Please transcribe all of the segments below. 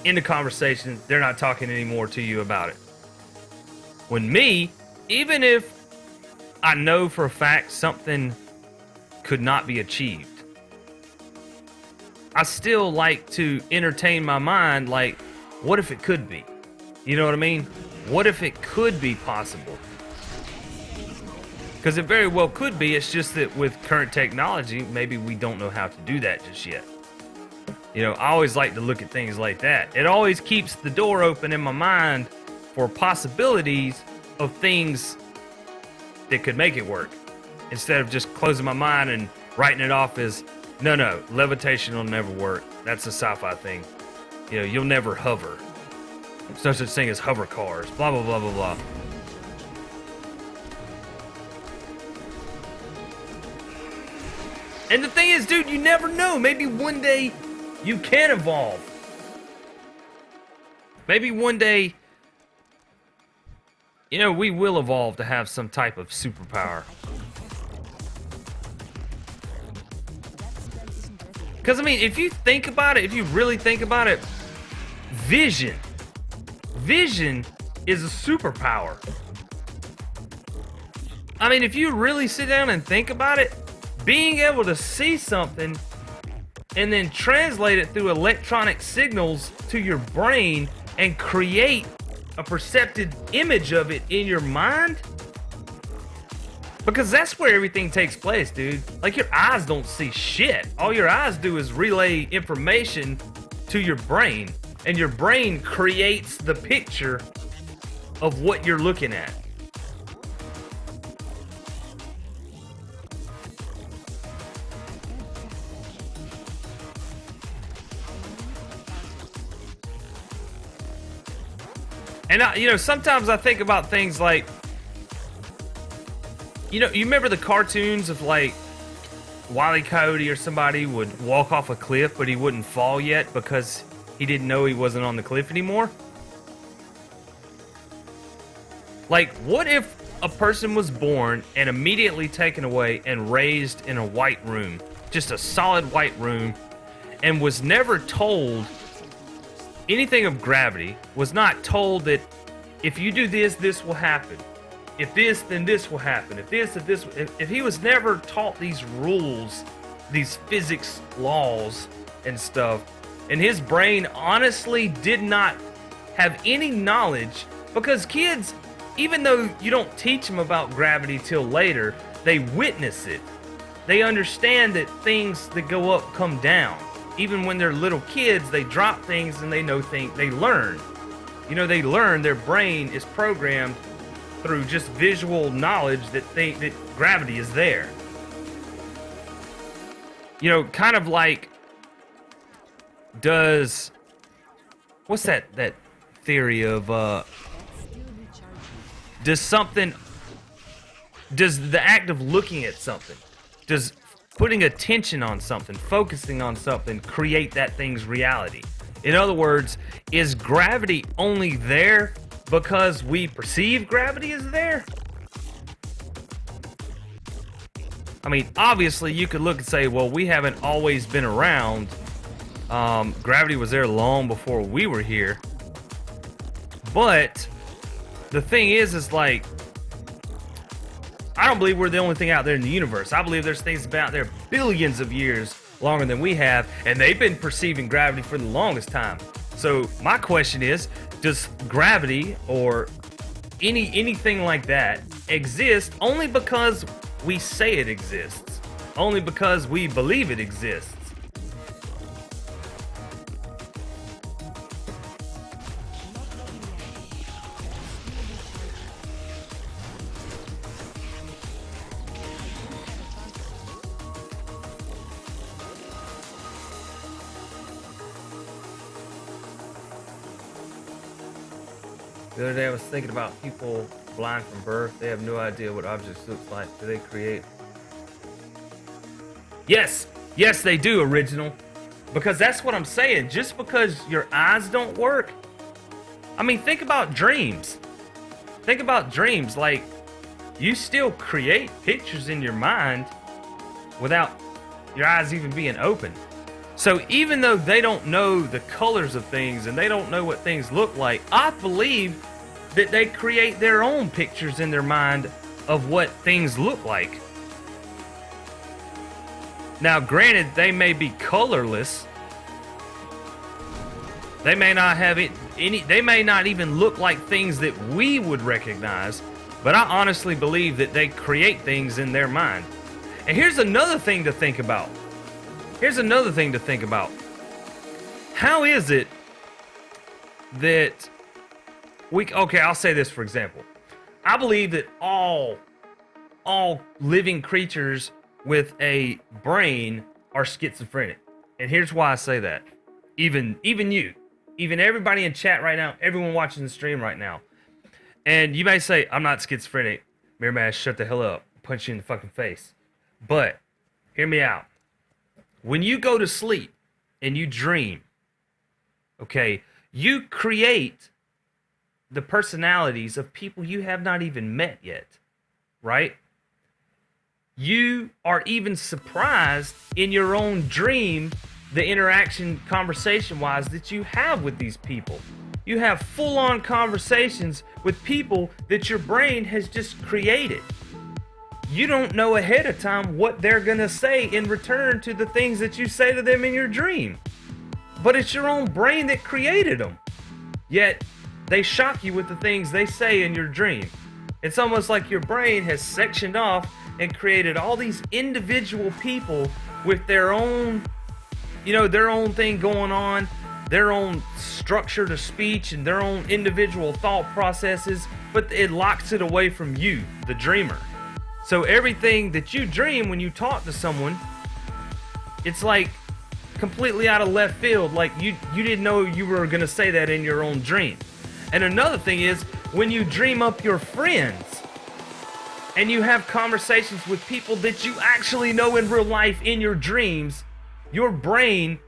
in the conversation, they're not talking anymore to you about it. When me, even if I know for a fact something could not be achieved, I still like to entertain my mind like, what if it could be? You know what I mean? What if it could be possible? Because it very well could be. It's just that with current technology, maybe we don't know how to do that just yet. You know, I always like to look at things like that. It always keeps the door open in my mind for possibilities of things that could make it work, instead of just closing my mind and writing it off as, no, levitation will never work. That's a sci-fi thing. You know, you'll never hover. There's no such thing as hover cars, blah, blah, blah, blah, blah. And the thing is, dude, you never know. Maybe one day you can evolve. Maybe one day, you know, we will evolve to have some type of superpower. Because, I mean, if you think about it, if you really think about it, vision is a superpower. I mean, if you really sit down and think about it, being able to see something and then translate it through electronic signals to your brain and create a perceptive image of it in your mind, because that's where everything takes place, dude. Like, your eyes don't see shit. All your eyes do is relay information to your brain, and your brain creates the picture of what you're looking at. And you know, sometimes I think about things like, you know, you remember the cartoons of like Wile E. Coyote or somebody would walk off a cliff, but he wouldn't fall yet because he didn't know he wasn't on the cliff anymore? Like, what if a person was born and immediately taken away and raised in a white room, just a solid white room, and was never told anything of gravity, was not told that if you do this, this will happen. If this, then this will happen. If this, if this, if he was never taught these rules, these physics laws and stuff, and his brain honestly did not have any knowledge, because kids, even though you don't teach them about gravity till later, they witness it. They understand that things that go up come down. Even when they're little kids, they drop things and they know things, they learn. You know, they learn, their brain is programmed through just visual knowledge that gravity is there. You know, kind of like, what's that theory of, does the act of looking at something, does putting attention on something, focusing on something, create that thing's reality? In other words, is gravity only there because we perceive gravity is there? I mean, obviously you could look and say, well, we haven't always been around. Gravity was there long before we were here. But the thing is like, I don't believe we're the only thing out there in the universe. I believe there's things out there billions of years longer than we have, and they've been perceiving gravity for the longest time. So my question is, does gravity or anything like that exist only because we say it exists? Only because we believe it exists? The other day I was thinking about people blind from birth. They have no idea what objects look like. Do they create? Yes, they do, original. Because that's what I'm saying. Just because your eyes don't work. I mean, think about dreams. Think about dreams. Like, you still create pictures in your mind without your eyes even being open. So even though they don't know the colors of things and they don't know what things look like, I believe that they create their own pictures in their mind of what things look like. Now, granted, they may be colorless. They may not have they may not even look like things that we would recognize, but I honestly believe that they create things in their mind. And here's another thing to think about. How is it that okay, I'll say this for example. I believe that all living creatures with a brain are schizophrenic. And here's why I say that. Even you, even everybody in chat right now, everyone watching the stream right now. And you may say, I'm not schizophrenic. Mirrormask, shut the hell up. Punch you in the fucking face. But hear me out. When you go to sleep and you dream, okay, you create the personalities of people you have not even met yet, right? You are even surprised in your own dream, the interaction conversation-wise that you have with these people. You have full-on conversations with people that your brain has just created. You don't know ahead of time what they're gonna say in return to the things that you say to them in your dream. But it's your own brain that created them. Yet, they shock you with the things they say in your dream. It's almost like your brain has sectioned off and created all these individual people with their own, their own thing going on, their own structure to speech and their own individual thought processes, but it locks it away from you, the dreamer. So everything that you dream when you talk to someone, it's like completely out of left field. Like you didn't know you were gonna say that in your own dream. And another thing is, when you dream up your friends and you have conversations with people that you actually know in real life in your dreams, your brain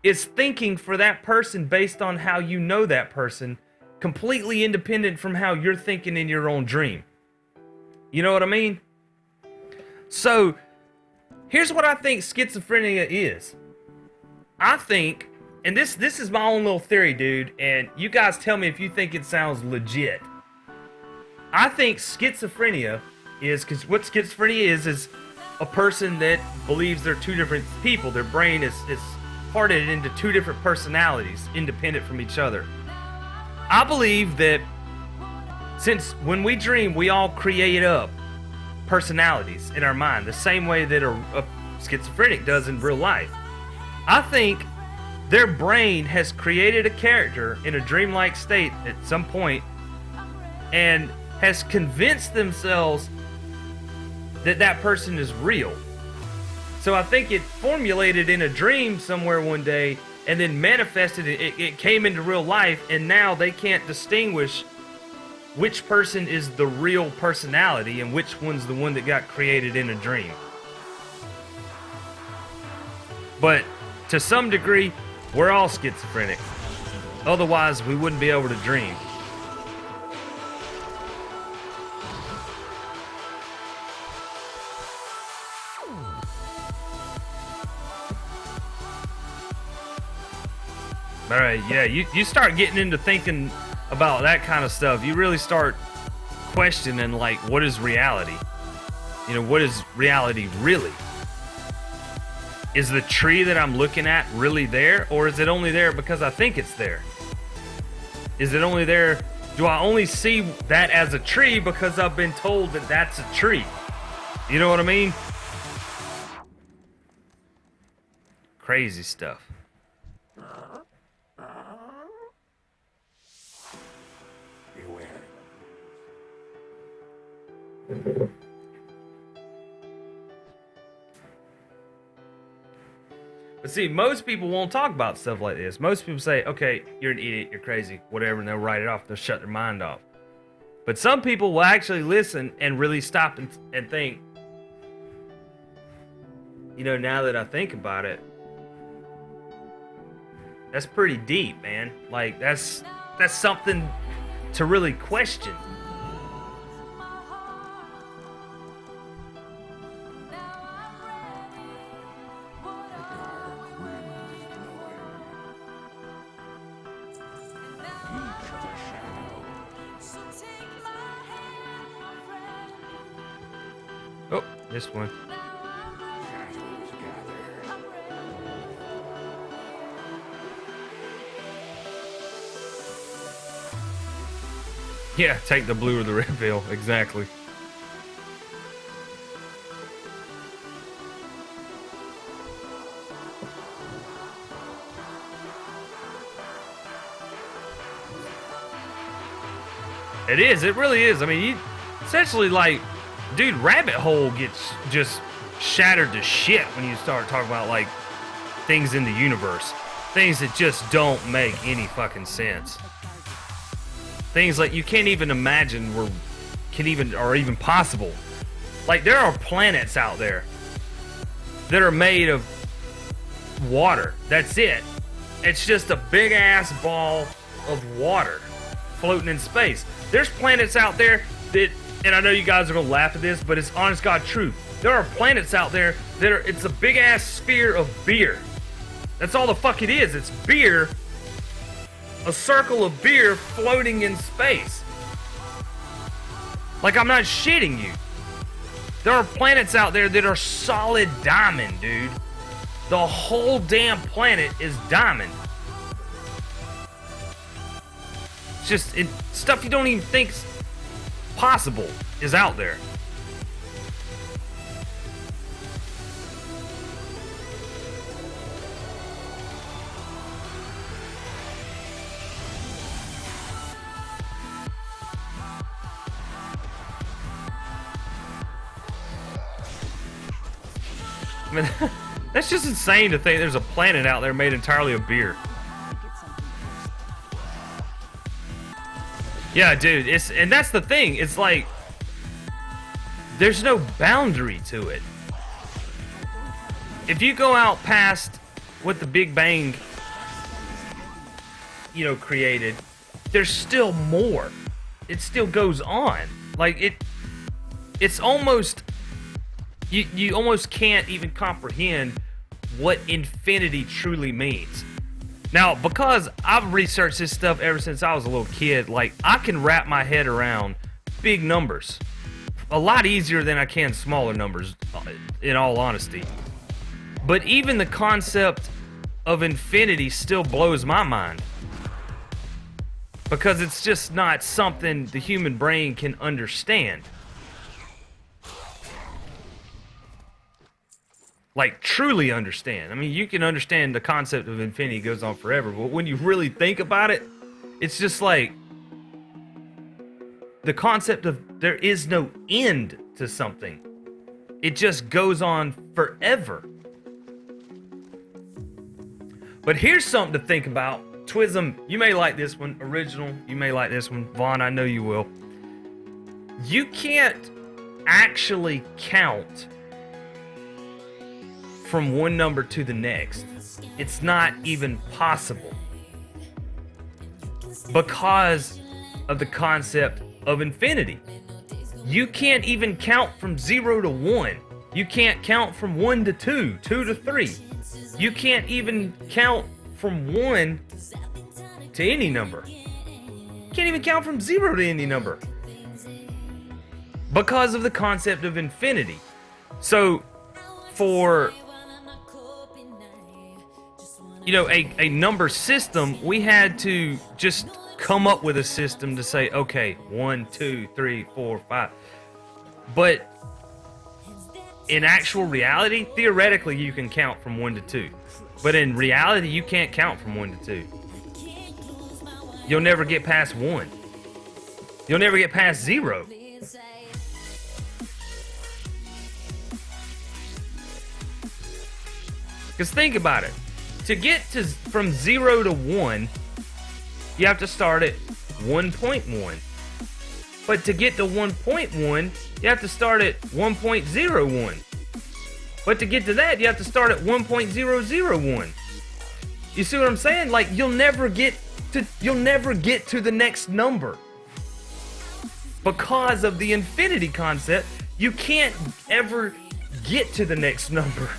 is thinking for that person based on how you know that person, completely independent from how you're thinking in your own dream. You know what I mean? So, here's what I think schizophrenia is. I think, and this is my own little theory, dude, and you guys tell me if you think it sounds legit. I think schizophrenia is, because what schizophrenia is a person that believes they're two different people. Their brain is parted into two different personalities, independent from each other. I believe that since when we dream, we all create up personalities in our mind, the same way that a schizophrenic does in real life. I think their brain has created a character in a dreamlike state at some point and has convinced themselves that that person is real. So I think it formulated in a dream somewhere one day and then manifested it came into real life, and now they can't distinguish which person is the real personality and which one's the one that got created in a dream. But to some degree, we're all schizophrenic. Otherwise, we wouldn't be able to dream. All right, yeah, you start getting into thinking about that kind of stuff. You really start questioning, like, what is reality? What is reality really? Is the tree that I'm looking at really there, or is it only there because I think it's there? Is it only there? Do I only see that as a tree because I've been told that that's a tree? You know what I mean? Crazy stuff. But see, most people won't talk about stuff like this. Most people say, okay, you're an idiot, you're crazy, whatever, and they'll write it off, they'll shut their mind off. But some people will actually listen and really stop and think, now that I think about it, that's pretty deep, man. Like, that's something to really question. this one. Yeah, take the blue or the red pill. Exactly. It is. It really is. I mean, you essentially, like, dude, rabbit hole gets just shattered to shit when you start talking about, like, things in the universe. Things that just don't make any fucking sense. Things like you can't even imagine are even possible. Like, there are planets out there that are made of water. That's it. It's just a big ass ball of water floating in space. There's planets out there that, and I know you guys are gonna laugh at this, but it's honest God truth. There are planets out there that are, it's a big ass sphere of beer. That's all the fuck it is. It's beer. A circle of beer floating in space. Like, I'm not shitting you. There are planets out there that are solid diamond, dude. The whole damn planet is diamond. It's just stuff you don't even think's possible is out there. I mean, that's just insane to think there's a planet out there made entirely of beer. Yeah, dude, and that's the thing. It's like there's no boundary to it. If you go out past what the Big Bang, created, there's still more. It still goes on. Like it's almost you almost can't even comprehend what infinity truly means. Now, because I've researched this stuff ever since I was a little kid, like, I can wrap my head around big numbers a lot easier than I can smaller numbers, in all honesty. But even the concept of infinity still blows my mind, because it's just not something the human brain can understand. Like, truly understand. I mean, you can understand the concept of infinity goes on forever, but when you really think about it, it's just like the concept of there is no end to something. It just goes on forever. But here's something to think about. Twism, you may like this one. Original, you may like this one. Vaughn, I know you will. You can't actually count from one number to the next. It's not even possible, because of the concept of infinity. You can't even count from 0 to 1. You can't count from 1 to 2, 2 to 3. You can't even count from 1 to any number. You can't even count from 0 to any number, because of the concept of infinity. So for a number system, we had to just come up with a system to say, okay, 1, 2, 3, 4, 5. But in actual reality, theoretically, you can count from 1 to 2. But in reality, you can't count from 1 to 2. You'll never get past 1. You'll never get past 0. Because think about it. To get from 0 to 1, you have to start at 1.1. But to get to 1.1, you have to start at 1.01. But to get to that, you have to start at 1.001. You see what I'm saying? Like, you'll never get to the next number. Because of the infinity concept, you can't ever get to the next number.